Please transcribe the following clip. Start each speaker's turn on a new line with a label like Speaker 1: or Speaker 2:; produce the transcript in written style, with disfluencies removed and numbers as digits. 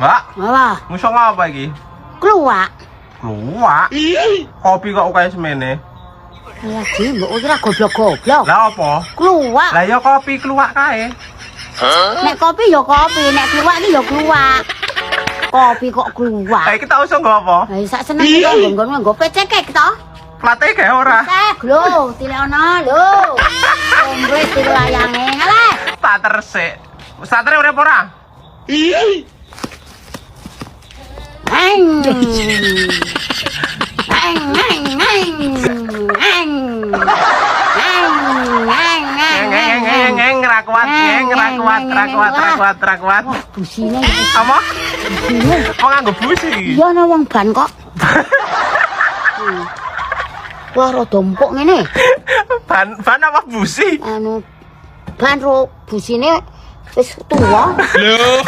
Speaker 1: Mbak,
Speaker 2: Apa?
Speaker 1: musuh ngapa iki?
Speaker 2: Kluwak.
Speaker 1: Kluwak. Kopi kok kaya semene.
Speaker 2: Ya Ji, mbok kira goblok-goblok.
Speaker 1: Lah apa?
Speaker 2: Kluwak.
Speaker 1: Lah ya kopi kluwak kae.
Speaker 2: Nek kopi ya kopi, nek kluwak iki ya kluwak. Kopi kok kluwak.
Speaker 1: Kita usah nggo apa?
Speaker 2: Lah sak seneng kita nggo pecekek to.
Speaker 1: Plate kae ora.
Speaker 2: Cek lho, tilekno lho. Ombre tilayange ngale.
Speaker 1: Tak resik. Satre urip ora?
Speaker 2: Eng. Eng eng eng. Eng.
Speaker 1: Ngeng ra kuat, ra kuat.
Speaker 2: Busine
Speaker 1: Apa?
Speaker 2: busine.
Speaker 1: Kok nganggo busi?
Speaker 2: Iya ana wong ban kok. Wah rada empuk ngene.
Speaker 1: Ban apa busi?
Speaker 2: Anu ban ro busine wis tuwa.
Speaker 1: Lho.